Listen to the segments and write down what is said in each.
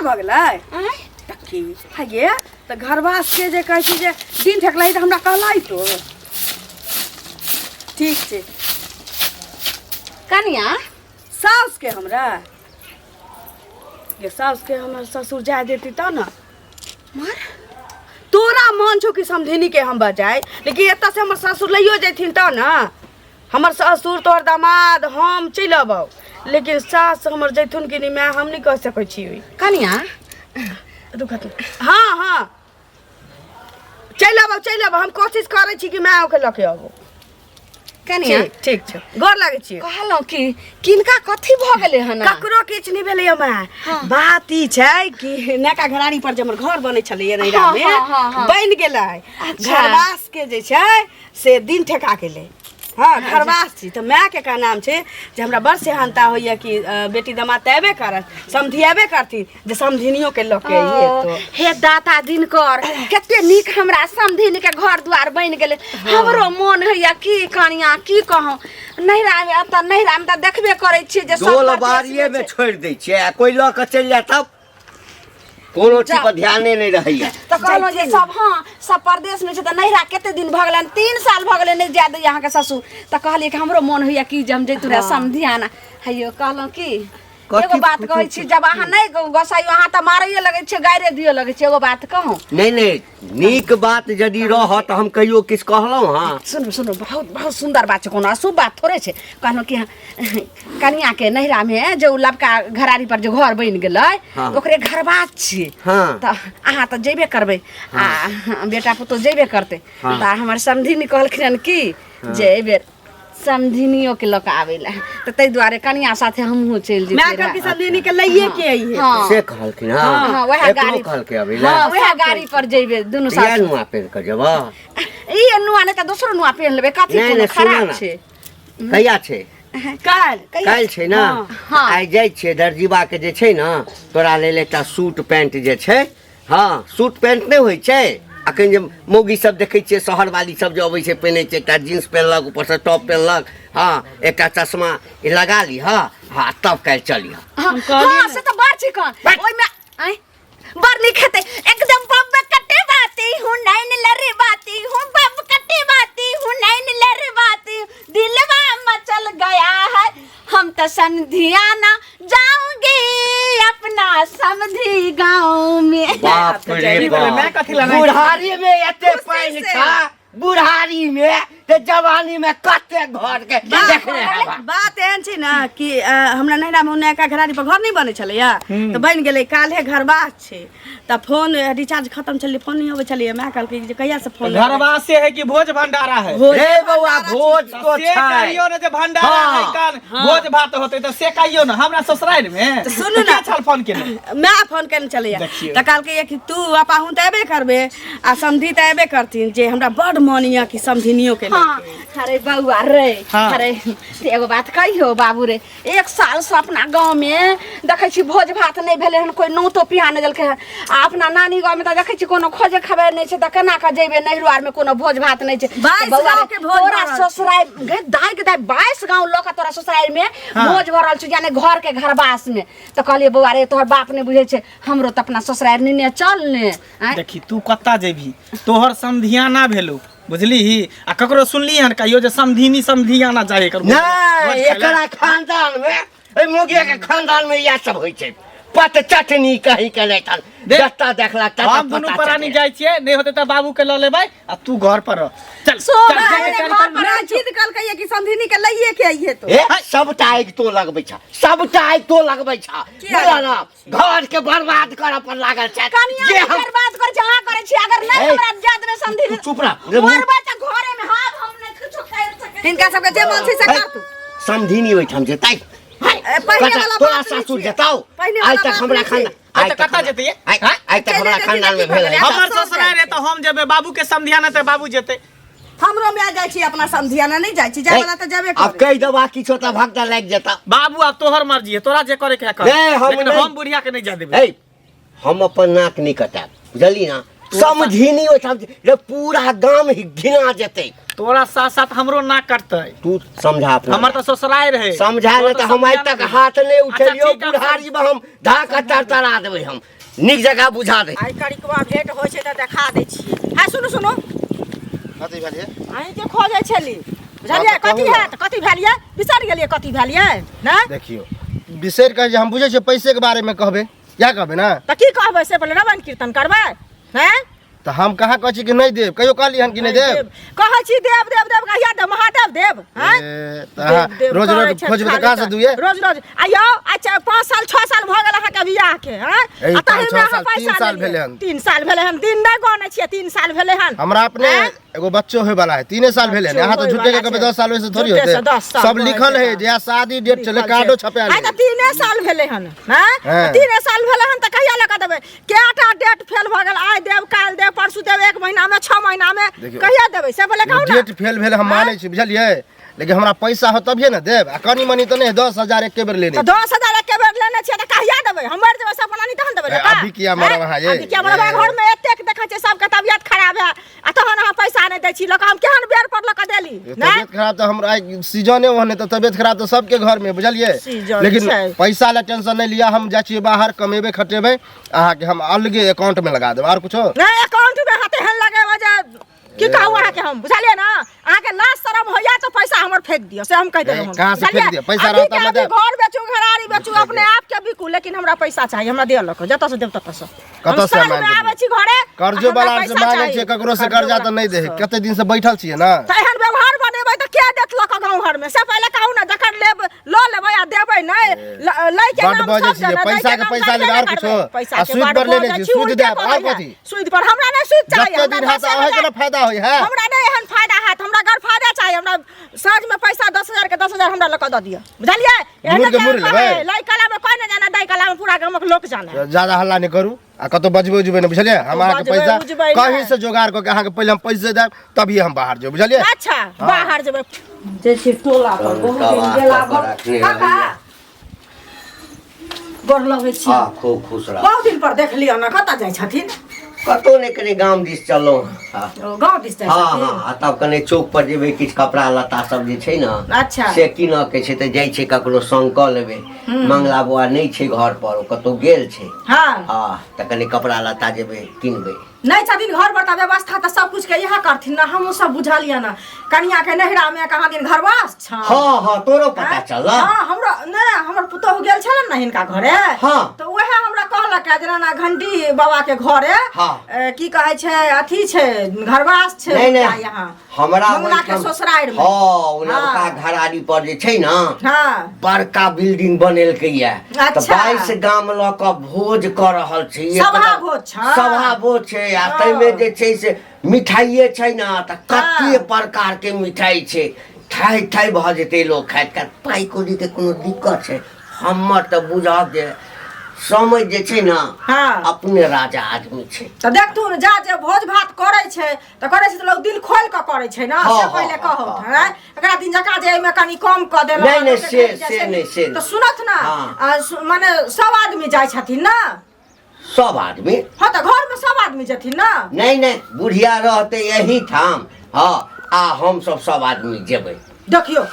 भ गेलै टक्की है गे त घरवास के जे कहै छी जे दिन ठकलाई त हमरा कहलाई तो ठीक छै कनिया सास के हमरा ये सास के हमर ससुर जाय देती त न मार तोरा मन छौ कि समधिनी के हम बजाय लेकिन एत से हमर ससुर लइयो जैथिन त न हमर ससुर तोहर दामाद हम चलि अबौ लेकिन सास हमर जैथुन कि नहीं मैं हम नहीं कह सकै छी कनिया रुकत हाँ हाँ चलि अबौ हम कोशिश करै छी कि मैं ओके लके अबौ कनिया ठीक छै गोर लागै छी कहलौ कि किनका कथी भ गेलै हन ककरो किछ नहीं भेलै हमरा बात ई छै कि नका घरारी पर जे हमर घर बनै छलै नैरा में बनि गेलै घरवास के जे छै से दिन ठेका गेलै हाँ घरवास छी तो माय के का नाम छे जे हमरा बड़ सेहनता होइया कि बेटी दामाद एबे करत समधियाबे करती जे समधिनियो के लके ये तो हे दाता दिनकर केते नीक हमरा समधिनी के घर द्वार बनि गेलै हमरो मन होइया की कनिया की कहूं नैरा में त नैरा में त देखबे करै छी जे सब डोल बारिये में छोड़ दै छियै कोई ल के चल जाय तब कोनो चीज पर ध्याने नहीं रहैया त कहलो जे सब हां सब परदेश में छै त नैरा केते दिन भ गेलन 3 साल भ गेलै नहीं जाय दे यहाँ के ससुर त कहलिए कि हमरो मन होइया कि जे हम जैतु रे समधियाना हैयो कहलो कि एगो बात कहै छी जब अहाँ नहीं गसाइयो अहाँ त मारैये लगै छै गायरे दियो लगै छै एगो बात कहूं नहीं नीक बात यदि रह त हम कहियो किछ कहलौ हां सुनो बहुत बहुत सुंदर बात छै कोनो अशुभ बात थोड़े छै कहलो कि कनिया के नैरा में जो लबका घरारी पर जो घर बनि गेलै ओकरे घरवास छी त अहाँ त जेबे करबै आ बेटा पुतो जेबे करते त हमर समधिनी कहलखिन कि जे एबे समधिनियो के लक आवेला त तै दुआरे कनिया साथे हमहु चल जेबै मैं कल की समधिनी के लइए के आई है से कहलखिन हां वह गाड़ी कहल के आवेला हां वह गाड़ी पर जेबे दुनु साथ नुआ पेर के जेबा ई नुआ ने त दोसरो नुआ पेन लेबे कथि कोनो खराब छै कहिया छै काल छै ना आइ जाय छै दर्जीबा के जे छै ना तोरा लेल एकटा सूट पैंट जे छै हां सूट पैंट नहीं होय छै अखन जे मोगी सब देखै छियै शहर वाली सब जे अबै छै पहिनै छै एकटा जींस पहनलक ऊपर से टॉप पहनलक हां एकटा चश्मा लगा ली हां तब काल चली हां से त बड़ चिकन ओइ में आई बड़ नहीं खेते एकदम बब कट्टे बाती हूं नैन लरे बाती हूं बब कट्टे बाती हूं नैन लरे बाती दिलवा मचल गया है हम तो समधियाना जाऊंगी अपना समधी गांव में बाप रे बाप बुढ़ारी में एते पानी खा बुढ़ारी में ते जवानी में कते घर के देखने बात एहन छै ना कि हमरा नैरा में नया घरारी पर घर नहीं बने छलैया तो बन गेलै काल्हे घरवास छै त फोन रिचार्ज खत्म छलै फोन नहीं होवे छलैया मैं कल के कहिया से फोन घरवास से है कि भोज भंडारा है रे बउआ भोज तो से कहियो न जे भंडारा है कान भोज भात होते त से कहियो न हमरा ससुराल में सुनु ना छल फोन केने मैं फोन केने छलैया त कल के कि तू अपाहुन त एबे करबे आ समधी त एबे करथिन जे हमरा बड़ मानिया कि समधिनियो के अरे बउआ रे अरे एगो बात कहियो बाबू रे 1 साल से अपना गांव में देखै छी भोज भात नहीं भेले हन कोई नौतो पिहा न देलकै अपना नानी गांव में त देखै छी कोनो खोजे खबर नहीं छै त केना का जेबे नहिरुआर में कोनो भोज भात नहीं छै बउआ के तोरा ससुराल गे दाई के दाई 22 गांव लोग तोरा ससुराल में भोज भरल छ यानी घर के घरवास में त कहलिए बउआ रे तोहर बाप ने बुझै छै हमरो त अपना ससुराल ने चल ने देखी तू कत्ता जेबी तोहर समधियाना भेलो बुझली आ ककरो सुनली हन कहियो जे समधिनी समधियाना जाए कर नहीं एकरा खानदान में ए मोगिया के खानदान में या सब होय छै पत चटनी कहीं के नहीं थन जत्ता देखला तता हम दुनु परानी जाय छिए नहीं होते त बाबू के ल लेबै आ तू घर पर रह चल मैं जिद कल कहिए कि समधिनी के लइए के आइए तो सबटा आग तो लगबै छ सबटा आग तो लगबै छ बोला ना घर के बर्बाद कर पर लागल छ कनिया बर्बाद कर जहां करे छी अगर नहीं हमरा जात में समधिनी चुप रह मरबा त घरे में हम नहीं कुछ कर सके इनका सब के जे मन छै से कर तू समधिनी ओइठाम जेतै पहले वाला तोरा सासुर जताओ आज तक हमरा खानदान आज तक कत्ता जेतै आज तक हमरा खानदान में भेल हमर ससुराल रे त हम जेबे बाबू के समधियाना त बाबू जेतै हमरो में आ जाय छी अपना समधियाना नहीं जाय छी जाय वाला त जेबे कर अब कह दबा किछो त भगता लाग जेता बाबू अब तोहर मर्जी है तोरा जे करे के कर लेकिन हम बुढ़िया के नहीं जा देबे हम अपन नाक नहीं कटाब बुझली ना समधिनी ओठाम रे पूरा गांव ही घिना जेतै तोरा साथ साथ हमरो नाक कटतै तू समझा अपना हमर त ससुराल रहे समझा ले त हम आज तक हाथ नहीं उठेलियो बुढ़ारी में हम धाक तड़ा देबै हम नीक जगह बुझा दे। आइ करिकवा भेंट होइ छै त देखा दै छियै। हां सुनु सुनु कथी भेलिए अहीं के खोजै छली बुझलियै हाँ, तो कथी कहू है त कथी भेलियै बिसर गेलियै कथी भेलियै ना देखियो बिसरि कहे हम बुझे छियै पैसे के बारे में कहबे क्या कहबे ना त की कहबै से पहिले रावण कीर्तन करबै हैं तो हम कहाँ कह छी कि नहीं देव कहियो कहली हन कि नहीं देव कहै छी देव देव देव कहिया देव महादेव देव हैं रोज रोज खोजबे त कहाँ से दुए रोज रोज आइयो अच्छा 5 साल 6 साल भ गेल अहाँ के बियाह के हैं ए, आ ताहि 5, में 6 साल, 3 साल भेले हन। 3 साल भेले हन दिन नहीं गने छियै 3 साल भेले हन हमरा अपने हैं? एगो बच्चो होय वाला है 3 साल भेले बच्चो यहाँ तो होय झूठे के वाला कभी छै। 10 साल वैसे थोड़ी झूठे से होते 10 साल सब होय लिखल छै। है जे शादी डेट चले कार्डो छपायल आइ त 3 साल भेले हन हैं हाँ। 3 साल भेले हन त कहिया लगा देबै केटा डेट फेल भ गेल आइ देव काल देव परसू देव 1 महीना में 6 महीना में देखियौ, कहिया देबै से पहिले कहू ना डेट फेल भेले हम माने छी बुझलिए लेकिन हमरा पैसा हो तभिए ना देब आ कनी मनी तो नहीं 10,000 एक बेर लेने तो 10,000 एक बेर लेने छियै त कहिया देबै हम मर जेबै सब बनानी तहन देबै का अभी किया मरब अहाँ ये? अभी किया मरब घर में एतेक देखै छै सबके तबियत खराब है आ तहन अहाँ पैसा नहि दै छी लोक हम केहन बेर पर लक देली नै तबियत खराब तो हमरा सीजने ओहने तो तबियत खराब तो सबके घर में बुझलिए सीजन लेकिन छै। पैसा ला टेंशन नहीं लिया हम जाइ छियै बाहर कमेबे खटेबे अहाँ के हम अलगे अकाउंट में लगा देब और कुछो नै अकाउंट में हाथे हन लगेबा जे की कहू अहाँ के हम बुझलिए ना अहाँ के लाज शरम होइया तो पैसा हमर फेंक दियो से हम कह देब हम कहाँ से फेंक बुझलियै? दियो? पैसा अभी रहता के में अभी देब। घर बेचू घरारी बेचू अपने आप के बिकू लेकिन हमरा पैसा चाहिए हमरा दिय लक जत से देब तत से कतऽ से हम मांगि में देबै? आबै छी घरे कर्जो हमरा वाला से पैसा मांगे चाहिए। छियै ककरो से कर्जो कर्जा तो वाला नहीं दे से। कते दिन से बैठल छियै ना त एहन व्यवहार बनेबै त के देत लक गांव घर में से पहिले कहू ना जखन लेब ल लेबै आ देबै नै लै के बड नाम बजै सब छियै, जना, पैसा दै के नाम पैसा करबे लेबै नहि और कुछो? करबै। पैसा आ के सूद बड पर लेने बजै छी, छी, सूद उल्टे देब, कहै और है। कथी? सूद पर हमरा नै सूद चाहिए जते दिन हाथ अहे के ना फायदा होई है हमरा नै एहन फायदा हैत हमरा घर फायदा चाहिए हमरा साँझ में पैसा 10,000 के 10,000 हमरा लक द दियो बुझलियै मुर्ग के मुर्ग लेबै? लै कला में कोई न जाने दै कला में पूरा गांव के लोक जाने ज्यादा हल्ला नहीं करू आ कतो बजबे उजबे नहीं बुझलिए हम अहाँ के बजबै पैसा उजबै कहीं नहि। से जोगाड़ करके अहाँ के पहले हम पैसे देब तभी हम बाहर जेब बुझलिए अच्छा बाहर जेबै जे छी टोला पर बहुत दिन तब गेला आप भर रखने काका रहिए। गोर लगै छी हाँ खूब खुश रह। बहुत दिन पर देख लियो ना कतऽ जाइ छथिन कतौ नहीं कनी गांव दिस चलो। हाँ गांव दिस जाइ हाँ छथिन हाँ, तब कने चौक पर जेबै किछु कपड़ा लत्ता सब जे छै ना अच्छा से कीन के छै त जाइ छै ककरो संग क लेबै मंगला बुआ नहीं छै घर पर ओ कतौ गेल छै हाँ हाँ त कनी कपड़ा लत्ता जेबै किनबै। नहीं छथिन घर पर त व्यवस्था त सब कुछ के यहाँ करथिन ना हमहू सब बुझलिए ना कनिया के नहिरा में कहाँ दिन घरवास छ हाँ हाँ तोरो पता चलल। हाँ हमरा नै हमर पुतोह गेल छलन ना हिनका घरे हाँ। तो वहे हमरा कहलक जेना ना घंटी बाबा के घरे हाँ। की कहै छै अथी छै घरवास छै नहीं हुनका नहीं यहाँ हमरा मंगला के ओहिठाम- ससुरारि में हाँ उ नवका हाँ। घरारी पर जे छै ना हाँ बड़का बिल्डिंग बनेलकै ये त अच्छा। 22 गाम ल क भोज क रहल छै सभा भोज छै। सभा भोज छै आ हाँ। तैमे जे छै से मिठाइये छै ना त कते प्रकार के मिठाई छै ठाई ठाई भ जेतै लोग खाइत खाइत पाइ कौड़ी के कोनो दिक्कत छै हमर त बुझब जे समझ जे छै ना हाँ। अपने राजा आदमी छै। त देखथुन जा जे भोज भात करै छै त करै छै त लोग दिल खोल के करै छै ना हाँ, से हाँ, पहिले हाँ, कहत हाँ। है एकरा दिन जका जे एमे कनी कम क देलक नहीं, नहीं, से नहीं, से तो नहीं। सुनत ना हाँ। माने सब आदमी जाइ छथिन ना सब आदमी हाँ त घर में सब आदमी जथिन ना नहीं नहीं बुढ़िया रहते यही ठाम हाँ आ हम सब आदमी जेबै। देखियो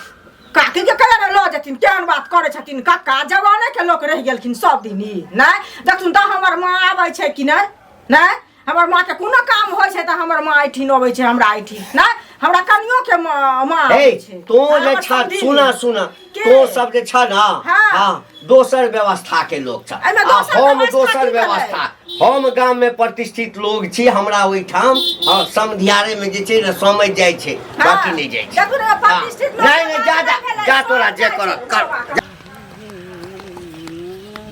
काकी के केना न ल जथिन केहन बात करे छथिन काका जवाने के लोग रह गेलखिन सब दिन ही नै देखथुन त हमर माँ आबै छै कि नै नै हमर माँ के कोनो काम होइ छै त हमर माँ आइठिन अबै छै हमरा आइठिन नै हमरा कनियो के माँ ए आबै छै तो जे हमर छ समधी सुना सुना के? तो सब जे छ ना हाँ। हाँ दोसर व्यवस्था के लोग छ एहिमे आ दोसर हम व्यवस्था दोसर की भेलै? व्यवस्था हम गांव में प्रतिष्ठित लोग छी हमरा ओइठाम हाँ समधियारे में जे छै ना समझ जाइ छै बाकी नहीं जाइ छै। देखू ने हाँ। प्रतिष्ठित लोग नहीं नहीं जा जा जा तोरा जे कर कर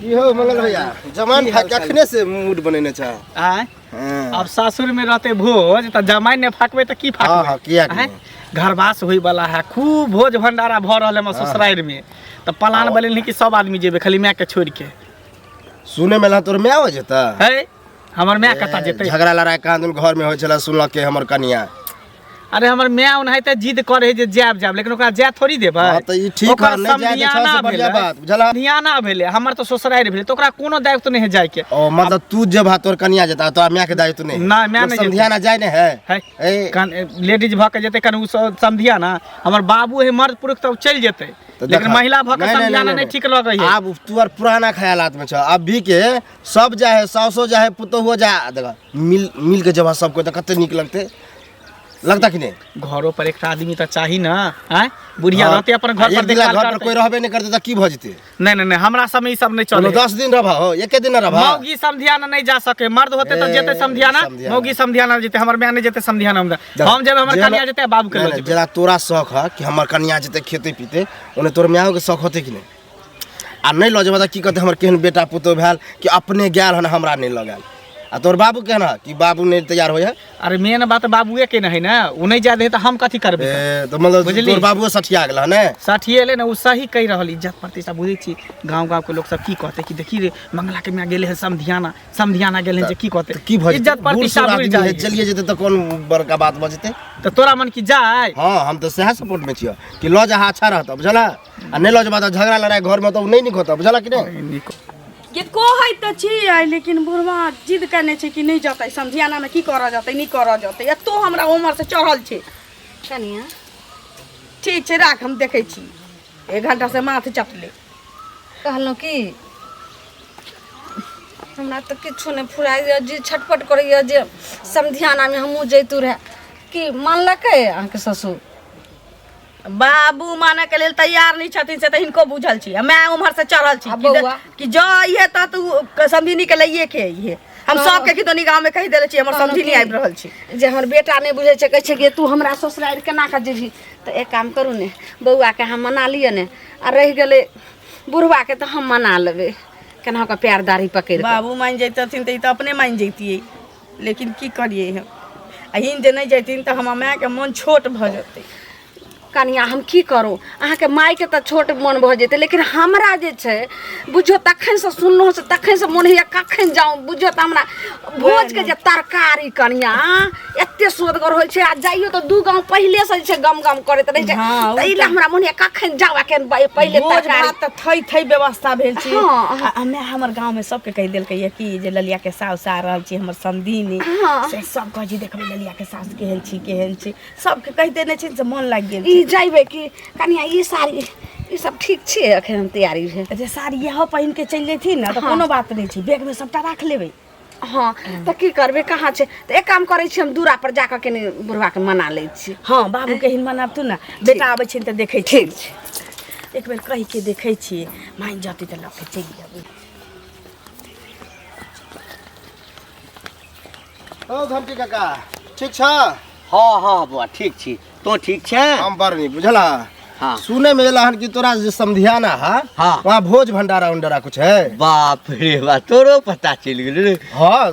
इहो मंगल भैया जमान कखने से मूड बनेने छ आय हाँ अब सासुर में रहते भोज त जमाई ने फाकबे त की हाँ, फाकबे हाँ, किया आय? नहीं? घरवास होई वाला है खूब भोज भंडारा भ रहल है हमर ससुरारि में त प्लान बनेल कि सब आदमी जेबे खाली मैं के छोड़ के सुने में ला तोर मैं हो जेता है हमर मैं कता जेते झगड़ा लड़ाई कहाँ दिन घर में होइ छला सुनल के हमर कनिया अरे हमर मैं ओनाहिते जिद करे जे जाब जाब लेकिन ओकरा जा थोड़ी देबै हाँ, तो ई ठीक ओकर है, नहीं जाए तो समधियाना सबसे बढ़िया भेलै, बात, बुझला? समधियाना भेलै हमर तो ससुरारि भेलै तो ओकरा कोनो दायित्व नहीं है जाय के ओ मतलब तू जब हा तोर कनिया जेता तो मैं के दायित्व नहीं ना, मैं नहीं समधियाना जाए ने है है ए लेडीज भ के जेते कन उ समधिया ना हमर बाबू है मर्द पुरुष तब चल जेते लेकिन महिला भक समझाना नहीं ठीक लगे है। अब तू और पुराना ख्यालात में छ। अभी के सब जाए सासो जाए पुतोहो जाए देखा मिल के जब सबको तो कते निक लगता कि नहीं? घरों पर एक आदमी तो चाहिए ना, हैं? बुढ़िया रहते अपन घर पर देखभाल घर पर कोई रहबे नहीं करते तो की भ जते? नहीं हमरा समय ई सब नहीं चले। 10 दिन रहबा हो, एक दिन रहबा। मौगी समधियाना नहीं जा सके, मर्द होते तो जेते समधियाना, मौगी समधियाना जेते, हमर बयान जेते समधियाना हम जब हमर कन्या जेते बाबू के ले। जरा तोरा शौक है कि हमर कन्या जेते खेते पीते, ओने तोर म्याओ के शौक होते कि नहीं? आ नहीं ल जेबा त की कहते हमर केहन बेटा पुतो भेल कि अपने गेल हन हमरा नहीं लगाल। आ तोर बाबू कहना कि बाबू नहीं तैयार होय है। अरे मेन बात बाबूए के नहीं ना, उ नहीं जादे त हम कथि करबे? तो मतलब तोर बाबू सठिया गेल ने? सठिएले ना, उ सही कहि रहल। इज्जत प्रतिष्ठा बुझै छी, गांव के लोग सब की कहते कि देखी रे मंगला के में गेले है समधियाना गेले जे की कहते की इज्जत प्रतिष्ठा बुझ जाए। चलिए जेते तो कौन बड़का बात बजते? तो तोरा मन की जाए। हां हम तो सह सपोर्ट में छियो कि ल जा अच्छा रहत बुझला। आ नहीं ल जेबा त झगड़ा लड़ाई घर में तो नहीं निक होता बुझला कि नहीं? ये कहै त छी, लेकिन बुढ़वा जिद करने छै कि नहीं जतै समधियाना में की करा जतै नहीं करा जतै। या तो हमरा उम्र से चढ़ल छै कनिया। ठीक छै राख, हम देखै छी। 1 घंटा से माथ चटले कहलहुँ कि हमरा तो किछो नहीं फुराइए, जे छटपट करैए जे समधियाना में हमहूँ जैतू रहे कि मानलकै अहाँके ससुर? बाबू माने के लेल तैयार नहीं छथिन से तो इनको बुझल छी। मैं उम्र से चढ़ल छी कि जो ये त तू समझिनी के लइए के ये हम सब के किदनी गांव में कहि देले छी हमर समझिनी आबि रहल छी। जे हमर बेटा नहीं बुझे छै, कहै छै कि तू हमरा ससुराल केना के जेबही। तो एक काम करू ने, बउआ के हम मना लिया ने, आ रह गेले बुढ़वा के तो हम मना लेबे केना के प्यार दाढ़ी पकड़। बाबू मान जैतथिन त अपने मान जैतिए, लेकिन की करिए हम अहिन जे नहीं जैतिन त हमर माय के मन छोट भ जते। कनिया हम की करूँ, अहाँके माय के तो छोट मन भ जेतै, लेकिन हमरा जे छै बुझियो तखन से सुनलहुँ से तखन से मन होइए कखन जाऊँ। बुझियो त हमरा भोज के जे तरकारी कनिया एते सुअदगर होइ छै, आ जाइयो तो 2 गांव पहिले से जे छै गम गम करैत रहै छै। तै ले हमरा मन होइए कखन जाऊ, अखन पहिले तरकारी त थई व्यवस्था भेल छी। हमे हमर गांव में सबके कहि देलकै ये कि जे ललिया के सास आ रहल छी, हमर समधीनी से सब कह जी देखबै ललिया के सास केहन छी सबके कहि देने छी से मन लाग गेल। जाइबे कि कनिया ई साड़ी ई सब ठीक छै, अखन हम तैयारी है जे साड़ी यह पहिन के चल जेथिन ना तो कोनो बात नहीं छै, बैग में सबटा राख लेबै। हाँ तो की करबे, कहाँ छै? तो एक काम करै छी, हम दूरा पर जाकर के बुढ़वा के मना लै छी। हाँ बाबू के हिन मनाबतू ना, बेटा आबै छै त देखै छी। ठीक छै, एक बेर कहि के देखै छी, मान जति त लऽ के चलि जेबै। ओ घंटी काका ठीक छ? हाँ बुआ ठीक छी, तो ठीक छै? हम बड़ नहीं बुझला। हाँ सुने में एला हन कि तोरा जे समधियाना है हाँ वहाँ भोज भंडारा उंडारा कुछ है? बाप रे बा, तोरो पता चल गेल रे। हाँ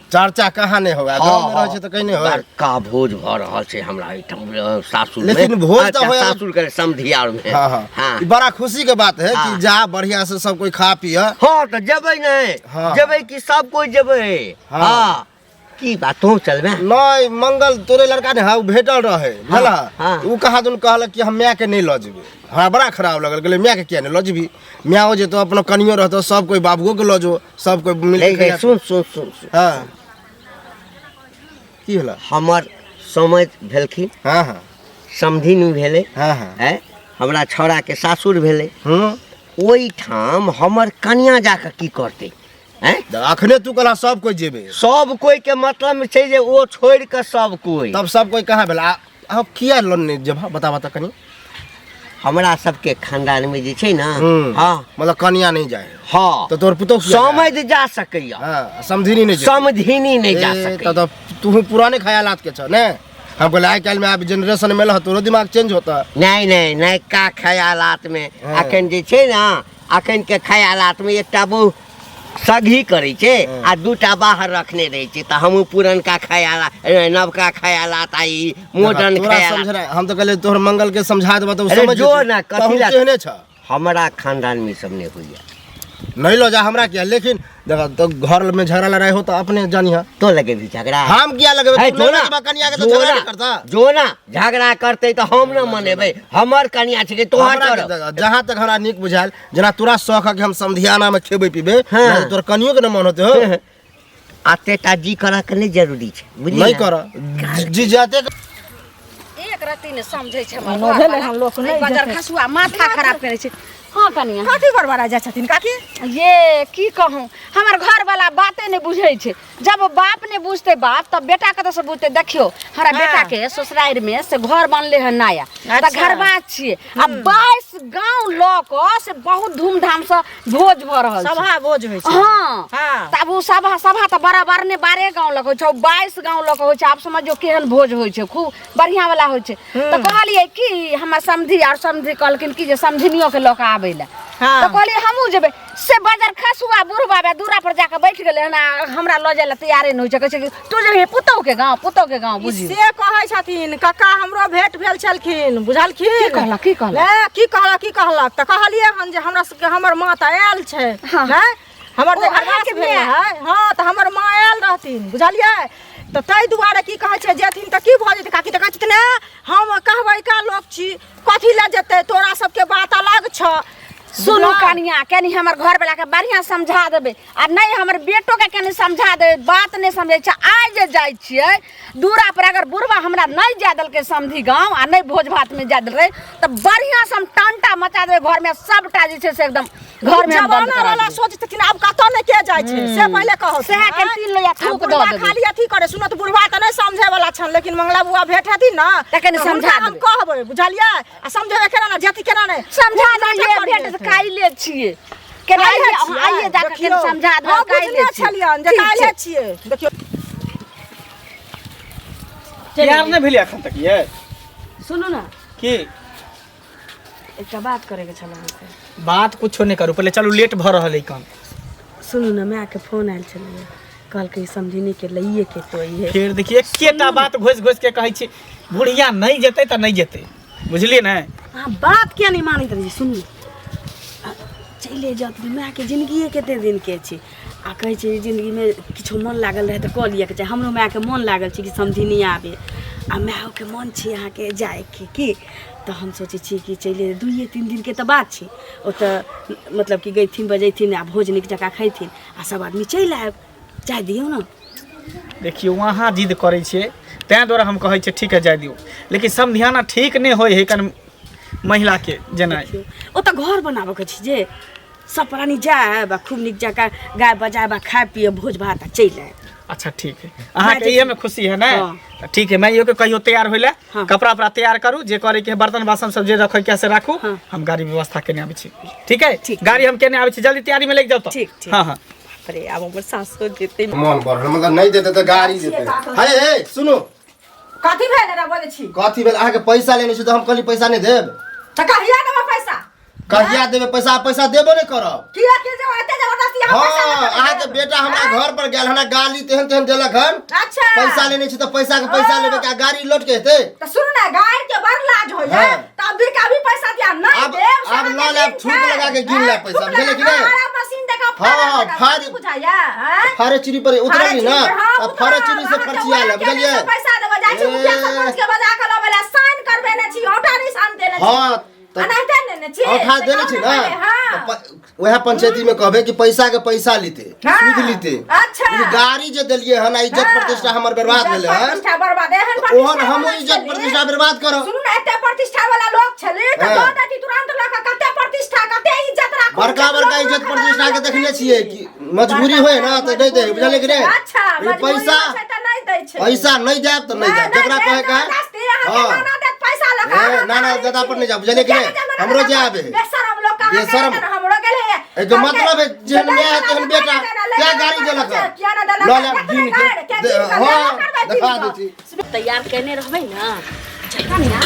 चर्चा कहाँ नहीं होगा, गांव में रहे छै तो कहीं नहीं होगा। बड़का भोज भ रहल छै हमरा एठाम सासुर में। लेकिन भोज तो होया सासुर के समधियार में। हाँ। बड़ा खुशी के बात है कि जा बढ़िया से सब कोई खा पिए। हाँ तो जेबै नहीं, जेबै कि सब कोई जेबै। हाँ की बात तू चलबे? नहीं मंगल तोरे लड़का ने हाँ भेटल रहे भला। उ कहा दुन कहलक कि हम म्या के नहीं ल जेबे। हाँ बड़ा खराब लगल, कहले म्या के किया नहीं ल जेबी? म्या हो जे तो अपना कनियो रहतो, सब कोई बाबुओ के ल जो, सब कोई मिल के। सुन हाँ की होला? हमर समय भेलखिन। हाँ समधिनी भेले। हाँ हमरा छौड़ा के सासुर भेले। ओई ठाम हमर कन्या जाके की करते? अखने तू कहला सब कोई जेबे? सब कोई के मतलब छै जे ओ छोड़ के सब कोई। तब सब कोई कहाँ भेला? अब किया लोन नहीं जब बता कनी। हमरा सबके खानदान में जे छै ना, हाँ मतलब कन्या नहीं जाए। हाँ तो तोर पुतो समझ जा सकैया। हाँ समधिनी नहीं जा सकैया। तो तू पुराने ख्यालात के छ ने? हम बोले आई काल में आप जनरेशन में लह तोरो दिमाग चेंज होता। नहीं का ख्यालात में अखन जे छै ना, अखन के ख्यालात में एकटा बहु सगी करे छे आ 2टा बाहर रखने रहे छे। तो हम पुरनका ख्याल नवका ख्यालात आई मॉडर्न ख्याल। हम तो कहले तोहर मंगल के समझा देबा तो समझ जो ना कथि केहने छ? हमरा खानदान में सब नहीं होइया। नहीं लो जा हमरा क्या, लेकिन देखा तो घर में झगड़ा लड़ाई हो तो अपने जानिया। तो लगे भी झगड़ा? हम क्या लगे? कन्या के तो झगड़ा नहीं करता। जो ना झगड़ा करते तो हम न मनेबे, हमर कन्या छै तोहर। जहां तक हमरा निक बुझायल, जना तोरा शौक है कि हम समधियाना में खेबे पीबे, तोर कनियो के न मन होते हो। आतेटा जी करा के नहीं जरूरी छै, बुझली? नहीं कर जी जाते एक रत्ती ने समझै छै हमर बजार खसुआ माथा खराब करे छै। हाँ कनिया कथी बरबरा जाइ छथिन काकी? ये की कहूँ हमार घर वाला बाते नहीं बुझे छे। जब बाप ने बुझते बाप तब बेटा कत से बुझते। देखियो हमारा बेटा के ससुराल में से घर बनले है नया त घर बात छिए। अब 22 गांव लोक से बहुत धूमधाम से भोज भ रहल छै। सभा भोज होइ छै। हां तब उ सभा त बराबर ने 12 गांव लोक होइ छै 22 गांव लोक होइ छै। आप समझो केहन भोज होइ छै खूब बढ़िया वाला होइ छै। त कहलिए कि हमर समधी और समधी कहलकिन कि जे समधिनियो के लोक आबे ला। तो कहलिए हमहू जेबे से बाजार खसुआ बुढ़बा बे दूरा पर जाके बैठ गेले ना हमरा ल जाय ला तैयारे न होइ छै। कहै छै तू जे पुतौ के गांव बुझी से कहै छथिन काका हमरो भेट भेल छलखिन बुझलखिन। की कहलक त कहलिए हन जे हमरा सबके हमर मां त आयल छै हैं हमर जे घरवा के भेल है। हां त हमर मां आयल रहथिन बुझलिए। त तै दुआरे की कहै छै जेथिन त की भ जेतै काकी त कहथिन ने हम कहबै का लोग छी कथी ल जेतै तोरा सबके बात अलग छ। सुनो कनिया कनी हमर घर वाला के बढ़िया समझा देबे आ नहीं हमर बेटो के कनी समझा देबे। बात नहीं समझे छै आज जे जाय छिए दूरा पर अगर बुढ़वा हमरा नहीं जा दल के समधी गांव आ नहीं भोज भात में जा दल रे त बढ़िया से हम टांटा मचा देबे। घर में सबटा जे छै से एकदम घर में बंद करा देबे। सोचथिन अब कत ने के जाय छै से पहिले कहो सेहा के 3 लोया थूक द देबे। खाली अथी करे सुनो त बुढ़वा त नहीं समझे वाला छन लेकिन मंगला बुआ भेट हथिन ना त कनी समझा हम कहबै बुझलिए आ समझेबे केना ना जेती केना नहीं समझा दे भेट काइले छिए केना आइए जाके केना समझा दे काइले छलियन जे काइले छिए। देखियो तैयार नहीं भेलिए एखन तक ये। सुनो ना की एकटा बात करे के छला हमसे। बात कुछो नहीं करू पहले चलू लेट भ रहल है काम। सुनो ना मैं के फोन आयल छलिए कल के समझिने के लइए के तो ये फिर देखिए एकेटा बात घोष घोष के कहै छी बुढ़िया नहीं जेतै त नहीं जेतै बुझलिए ना। हां बात क्या नहीं मानैत रही सुनी चले जात मैं के जिंदगी कते दिन के छी आ कहै छै जिंदगी में किछो मन लागल रहे त क लिया के चाहे हमरो माय के मन लागल छै कि समझिनी आबे आ माय के मन छै अहाँ के जाए के की तो हम सोचे छी कि चले 2-3 दिन के त बात छै ओ त मतलब कि गइथिन बजैथिन आ भोज निक जका खैथिन आ सब आदमी चल आब जाय दियौ ना। देखियो वहाँ जिद करे छे तै द्वारा हम कहै छे ठीक है जाय दियो लेकिन समधियाना ठीक नहीं होय है कन महिला के जेना ओ त घर बनाबे के छी जे सब प्राणी जाए खूब निक जका गाय बजाए खाए पिए भोज भात चल आए। अच्छा ठीक है अहाँ के ये में खुशी है ना। ठीक है मैं यो के कहियो तैयार होइला कपड़ा उपड़ा तैयार करू जे करे के बर्तन बासन सब जे रखे के से राखू हम गाड़ी व्यवस्था केने आबै छी। ठीक है गाड़ी हम केने आबै छी जल्दी तैयारी में लग जाओ तो। हां हां अरे अब हमर सासो जेते मन बढ़ल मतलब नहीं देते तो गाड़ी देते। हे सुनो कथी भेल रे बोले छी कथी भेल अहाँ के पैसा लेने छी तो हम कहली पैसा नहीं देब त कहिया देबे पैसा कहिया देबे पैसा देबो नहीं करब किया के जो एते जबरदस्ती हम पैसा हां अहाँ के बेटा हमरा घर पर गेल हना गाली तेहन देलक हन। अच्छा पैसा लेने छी तो पैसा के पैसा लेबे का गाड़ी लौट के हेते त सुन ना गाड़ी के बड़ लाज होय है त अभी का भी पैसा दिया नहीं देब अब ल ले थूक लगा के गिन ले पैसा बुझले कि नहीं। हमारा मशीन देखा हां फाड़ बुझाया हैं फारे चिड़ी पर उतरली ना अब फारे चिड़ी से खर्चिया ले बुझलिए पैसा देबे जाय छै मुखिया सरपंच के बजा के लबेला साइन करबे ने छी औठा निशान देने छी। हां नहीं देने छी औठा देने छी ना वह पंचायती में कहबे कि पैसा के पैसा लीते सूद लीते। अच्छा गाड़ी जे देलिए हन इज्जत प्रतिष्ठा हमर बर्बाद भेले हन प्रतिष्ठा बर्बाद एहन ओहन हम इज्जत प्रतिष्ठा बर्बाद करो। सुनु ना एते प्रतिष्ठा वाला लोग छले त दादी तुरंत लगा कते प्रतिष्ठा कते इज्जत राखो बड़का इज्जत प्रतिष्ठा के देखले छिए कि मजबूरी होय ना त नहीं दे बुझले कि नहीं। अच्छा पैसा त नहीं दै छै पैसा नहीं जाब त नहीं जाब जकरा कहे का हां पैसा लगा ना दादा पर नहीं जाब बुझले कि नहीं हमरो जाबे बेशरम लोग का बेशरम हमरो गेले ए जो मतलब है जेन में है तेन बेटा क्या गाड़ी देलक ल ले गिन के हां दिखा दे छी तैयार करने रहबै ना चलका ना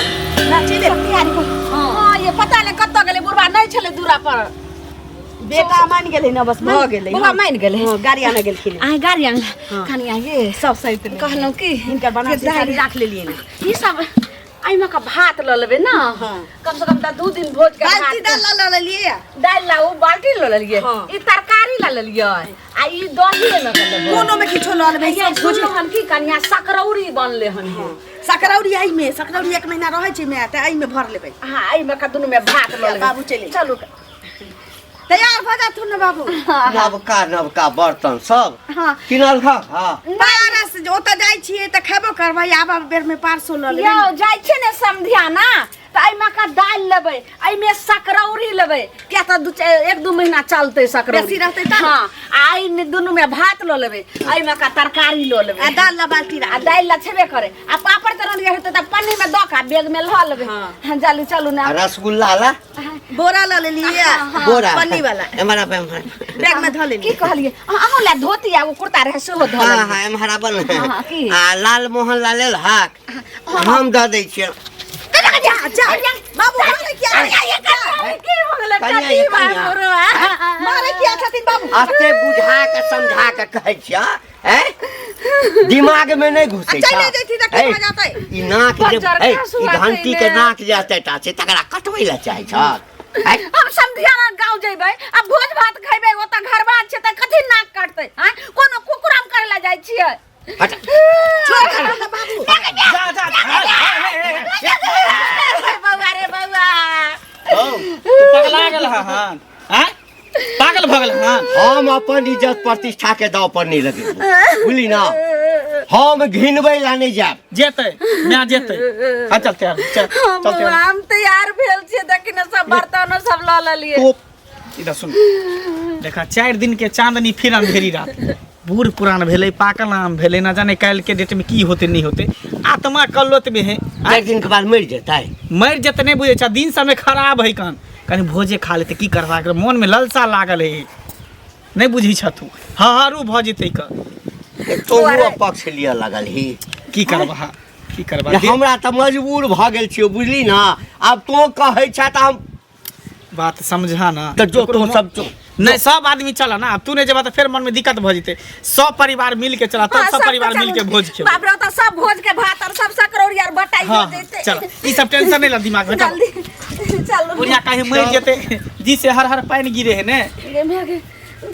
ना चले तैयारी को हां ये पता नहीं कत गेले बुढ़वा नहीं छले दूरा पर बेटा मान गेले ना बस भ गेले बुढ़वा मान गेले हां गाड़ी आने गेलखिन आ गाड़ी आन कनिया ये सब सहित कहलौ कि इनका बना के गाड़ी राख लेलिए ना ई सब आई में का भात ल लेबे ना कम से कम 2 दिन भोज के बाल्टी दाल ल लिए दाल ला वो बाल्टी ल लिए ई तरकारी ला लिए आ ई दही न कर लेबे कोनो में किछो ल लेबे ये भोज हम की कनिया सकरौरी बनले हन सकरौरी आई में सकरौरी 1 महीना रहै छै में त आई में भर लेबै हां आई में का दुनु में भात ल लेबे बाबू चले चलू तैयार भ जाथुन न बाबू नवका बर्तन सब हाँ। किनल ह हां पारस ओतऽ जाइ छियै तऽ खेबो करबै आबा बेर में पारसो ल लेबै यो जाइ छै ने समधिया ना त एहिमे का दालि लेबै एहिमे सकरौरी लेबै किया त एक दू महीना चलतै सकरौरी बेसी रहतै त हां आई ने दुनू में भात ल लेबै एहिमे का तरकारी ल लेबै आ दाल ला बाल्टी आ दालि ला छेबे करे आ पापड़ तरन जे हेतै त पन्नी में दऽ का बैग में ल लेबै हां जल्दी चलू ना रसगुल्ला ला बोरा ल लेलिए बोरा पन्नी वाला एमरा पे बैग में धऽ लेलिए की कहलिए अहाँ ला धोती आ कुर्ता रहे सेहो धऽ हां लेबै हां एमरा बन हाँ, की? आ लाल मोहन ला लेल हाक हम द दै छियै बाबू मारे क्या की हो गेलै कनिया, कथी कनिया। बाबू मारे क्या छथिन बाबू आस्ते बुझा के समझा के कहै छियै हैं दिमाग में नहीं घुसे चले जैती त की भ जातै ई नाक जे बज्जर ए का ई सुआ घंटी के कैले। नाक जे अतेटा छै तकरा कटबै ला चाहै छ हम समधिया ना गांव जेबै आ भोज भात खैबै ओतऽ घर बात छै त कथी नाक काटतै हैं कोनो कुकुराम करे ला जाइ छियै हट छोड़ दे बाबू जा बौआ रे बौआ तू पगला गेल हन हैं पागल भ गेल हन हम अपन इज्जत प्रतिष्ठा के दाव पर नहीं लगे बुझली ना हम घिनबै ला नहीं जाब जेतै मैं जेतै हां चलते चल चलते हम तैयार भेल छियै देखि न सब बर्तन सब ल लेलिए तो इधर सुन देखा 4 दिन के चांदनी फिर अंधेरी रात बूढ़ पुरान भेले पाकल आम भेले ना जाने काल के डेट में की होते नहीं होते आत्मा कल्लोत में है 4 दिन के बाद मर जेतै मर जत नहीं बुझे छा दिन समय खराब है कान कनी भोजे खा लेते की करबा मन में ललसा लागल है नहीं बुझी छ तू हारू भ जेतै क तो पक्ष लिया लगल ही की करबा की करबा हमरा त मजबूर भ गेल छियो बुझली ना अब तो कहै छ त हम बात समझा ना त जो तो सब जो नहीं सब आदमी चला ना अब तू नहीं जेबा तो फिर मन में दिक्कत भ जेते सब परिवार मिल के चला तब सब परिवार मिल के भोज खेबो बाप रे त सब भोज के भात और सब सकरौरी और बटाई हो हां जैते चल ई सब टेंशन नहीं ला दिमाग में चल जल्दी चलो बुढ़िया कहीं मर जेते जी से हर हर पानी गिरे है ने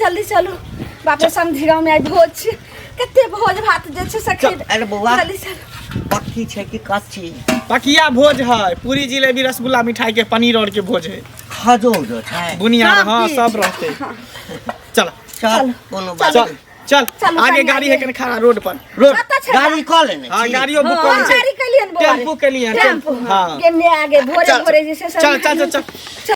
जल्दी चलो बाप रे समझी गांव में आई भोज छै कते भोज भात जे छै सखी चल, अरे बौआ। जल्दी चलो पक्की छै कि कच्ची पकिया भोज है पूरी जिलेबी रसगुल्ला मिठाई के पनीर और के भोज है खजो जो छै बुनिया सब हाँ चीज। सब रहते चल चल कोनो बात चल नहीं। चल चलो, आगे कनिया, गाड़ी है ये। कने खड़ा रोड पर कतऽ छै गाड़ी कऽ लेने हाँ छी। गाड़ियों बुक हां कर गाड़ी के लिए टेम्पू के लिए टेम्पू हाँ के आगे भोरे चल भोरे जैसे चल चल चल चल